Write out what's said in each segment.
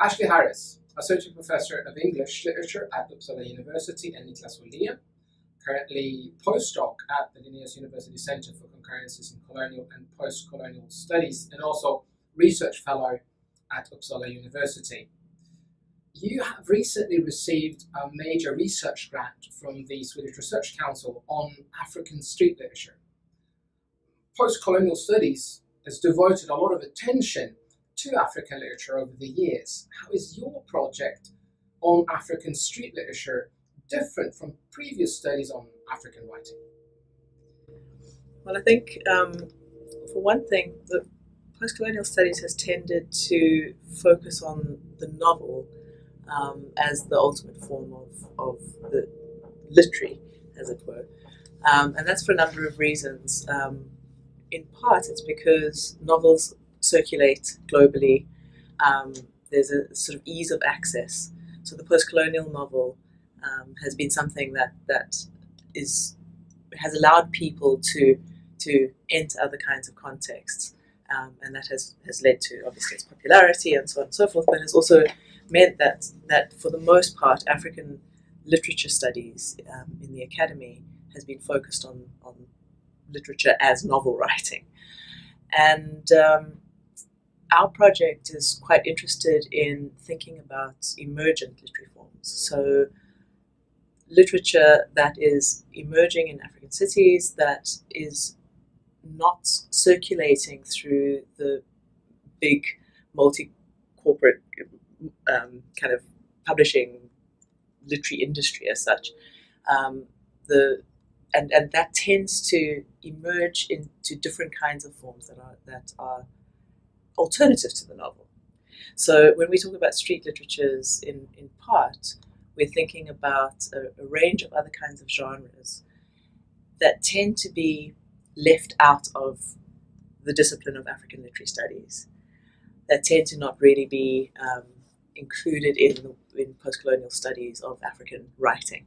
Ashleigh Harris, Associate Professor of English Literature at Uppsala University, and Nicklas Hålle, currently postdoc at the Linnaeus University Centre for Concurrences in Colonial and Postcolonial Studies, and also Research Fellow at Uppsala University. You have recently received a major research grant from the Swedish Research Council on African street literature. Postcolonial studies has devoted a lot of attention to African literature over the years. How is your project on African street literature different from previous studies on African writing? Well, I think, for one thing, the postcolonial studies has tended to focus on the novel as the ultimate form of the literary, as it were. And that's for a number of reasons. In part, it's because novels circulate globally. There's a sort of ease of access. So the postcolonial novel has been something that has allowed people to enter other kinds of contexts. And that has led to, obviously, its popularity and so on and so forth, but has also meant that for the most part, African literature studies in the academy has been focused on literature as novel writing. And our project is quite interested in thinking about emergent literary forms. So literature that is emerging in African cities, that is not circulating through the big multi-corporate kind of publishing literary industry as such. And that tends to emerge into different kinds of forms that are alternative to the novel. So when we talk about street literatures, in part, we're thinking about a range of other kinds of genres that tend to be left out of the discipline of African literary studies, that tend to not really be included in postcolonial studies of African writing.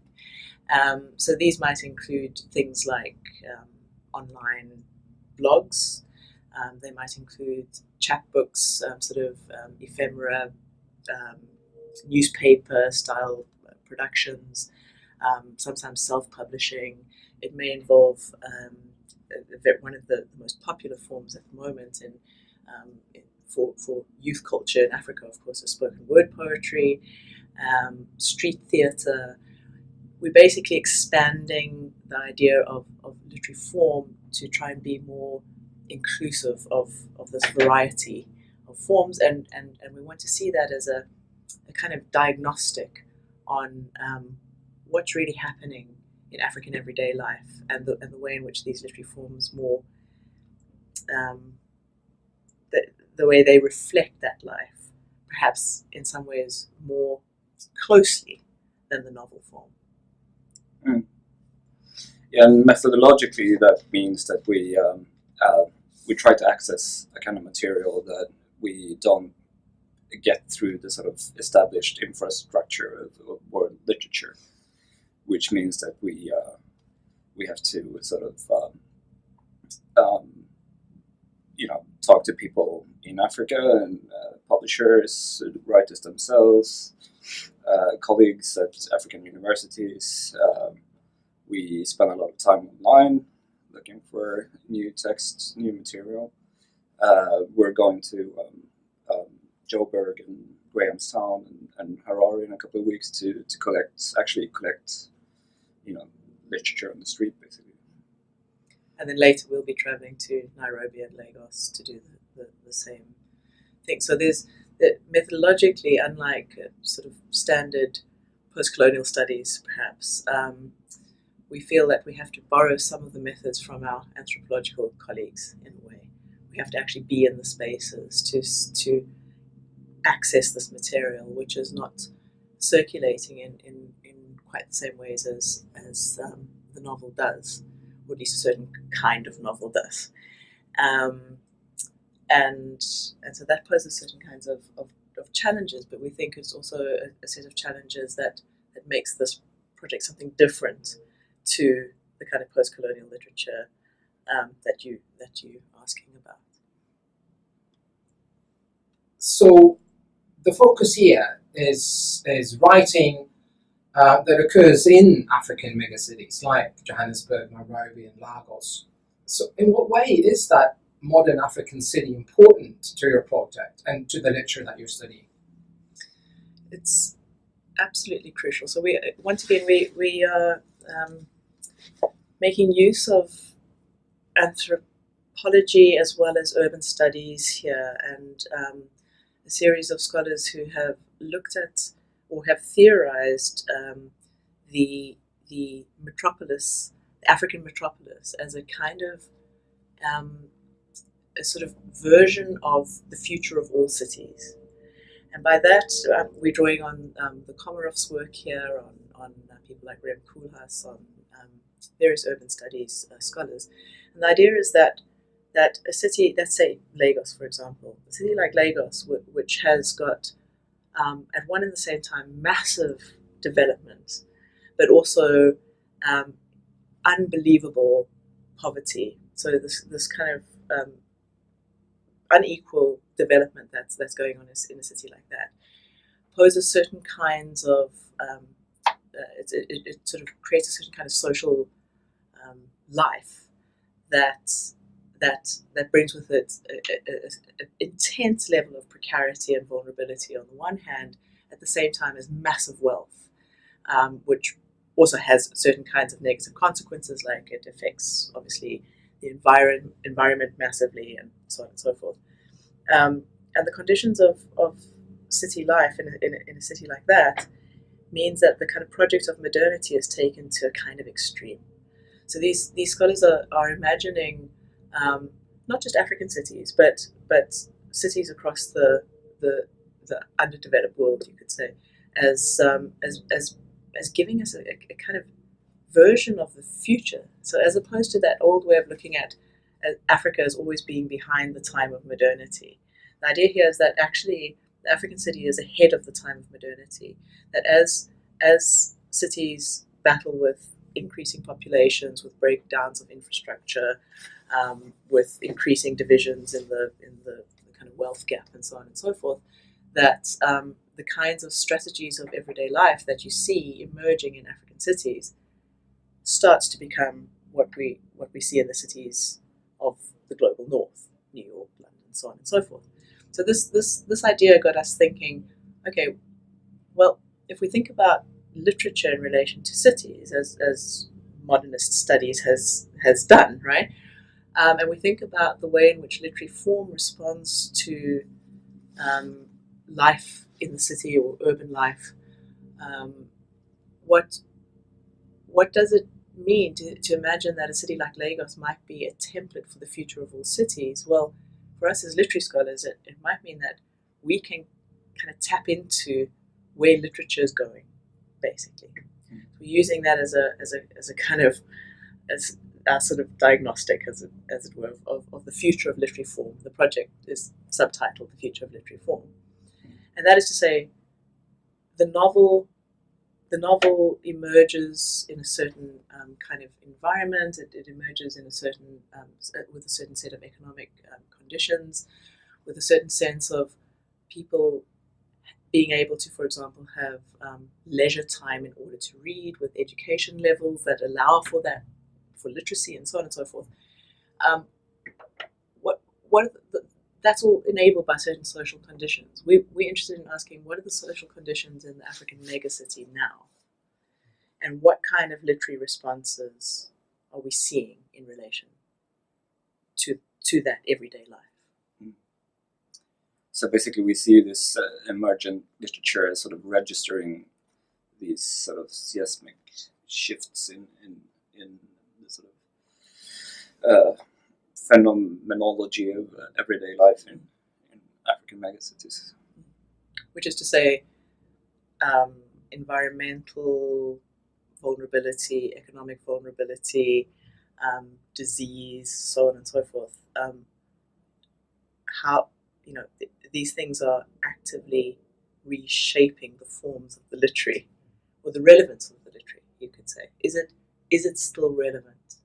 So these might include things like online blogs. They might include chapbooks, ephemera, newspaper-style productions, sometimes self-publishing. It may involve one of the most popular forms at the moment for youth culture in Africa, of course, is spoken word poetry, street theatre. We're basically expanding the idea of literary form to try and be more inclusive of this variety of forms, and we want to see that as a kind of diagnostic on what's really happening in African everyday life, and the way in which these literary forms more the way they reflect that life, perhaps in some ways more closely than the novel form. Yeah, and methodologically, that means that we try to access a kind of material that we don't get through the sort of established infrastructure of world literature, which means that we have to sort of talk to people in Africa and publishers, writers themselves, colleagues at African universities. We spend a lot of time online looking for new texts, new material. We're going to Joburg and Grahamstown and Harare in a couple of weeks to collect literature on the street, basically. And then later we'll be traveling to Nairobi and Lagos to do the same thing. So there's methodologically, unlike sort of standard postcolonial studies, perhaps, we feel that we have to borrow some of the methods from our anthropological colleagues in a way. We have to actually be in the spaces to access this material, which is not circulating in quite the same ways as the novel does, or at least a certain kind of novel does. And so that poses certain kinds of challenges, but we think it's also a set of challenges that makes this project something different to the kind of postcolonial literature that you're asking about. So the focus here is writing that occurs in African megacities like Johannesburg, Nairobi, and Lagos. So, in what way is that modern African city important to your project and to the literature that you're studying? It's absolutely crucial. So we are making use of anthropology as well as urban studies here, and a series of scholars who have looked at or have theorized the metropolis, the African metropolis, as a kind of a sort of version of the future of all cities. And by that, we're drawing on the Komarov's work here, on people like Rem Koolhaas, on various urban studies scholars. And the idea is that a city, let's say Lagos, for example, a city like Lagos, which has got, at one and the same time, massive development, but also unbelievable poverty. So this kind of unequal development that's going on in a city like that poses certain kinds of it sort of creates a certain kind of social life that brings with it an intense level of precarity and vulnerability on the one hand, at the same time as massive wealth, which also has certain kinds of negative consequences, like it affects obviously the environment massively, and so on and so forth. And the conditions of city life in a city like that means that the kind of project of modernity is taken to a kind of extreme. So these scholars are imagining not just African cities, but cities across the underdeveloped world, you could say, as giving us a kind of version of the future. So as opposed to that old way of looking at Africa as always being behind the time of modernity, the idea here is that actually the African city is ahead of the time of modernity. That as cities battle with increasing populations, with breakdowns of infrastructure, with increasing divisions in the kind of wealth gap, and so on and so forth, that the kinds of strategies of everyday life that you see emerging in African cities starts to become what we see in the cities of the global north, New York, London, so on and so forth. So this idea got us thinking, okay, well, if we think about literature in relation to cities, as modernist studies has done, right? And we think about the way in which literary form responds to life in the city or urban life. What does it mean to imagine that a city like Lagos might be a template for the future of all cities? Well, for us as literary scholars, it might mean that we can kind of tap into where literature is going, basically. We're using that as a kind of as our sort of diagnostic, as it were, of the future of literary form. The project is subtitled "The Future of Literary Form," and that is to say, the novel emerges in a certain kind of environment. It emerges in a certain with a certain set of economic conditions, with a certain sense of people being able to, for example, have leisure time in order to read, with education levels that allow for that, for literacy, and so on and so forth. That's all enabled by certain social conditions. We're interested in asking, what are the social conditions in the African megacity now? And what kind of literary responses are we seeing in relation to that everyday life? So basically we see this emergent literature as sort of registering these sort of seismic shifts in the sort of phenomenology of everyday life in African megacities. Which is to say, environmental vulnerability, economic vulnerability, disease, so on and so forth. How these things are actively reshaping the forms of the literary, or the relevance of the literary, you could say. Is it still relevant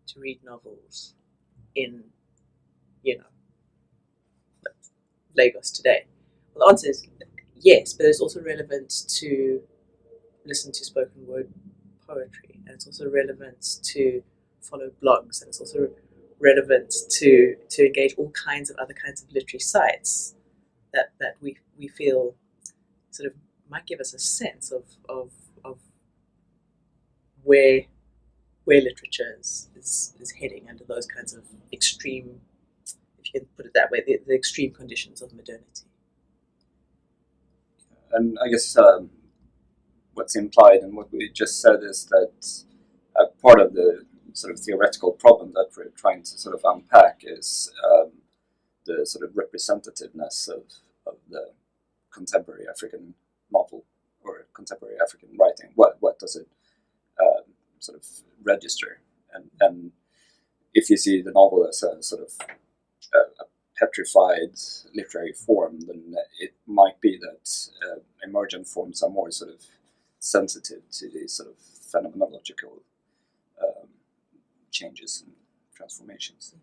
to read novels in, Lagos today? Well, the answer is yes, but it's also relevant to listen to spoken word poetry, and it's also relevant to follow blogs, and it's also relevant to engage all kinds of other kinds of literary sites that we feel sort of might give us a sense of where literature is heading under those kinds of extreme, if you can put it that way, the extreme conditions of modernity. And I guess what's implied in what we just said is that part of the sort of theoretical problem that we're trying to sort of unpack is the sort of representativeness of the contemporary African novel or contemporary African writing. What does it sort of register? And if you see the novel as a sort of a petrified literary form, then it might be that emergent forms are more sort of sensitive to these sort of phenomenological changes and transformations.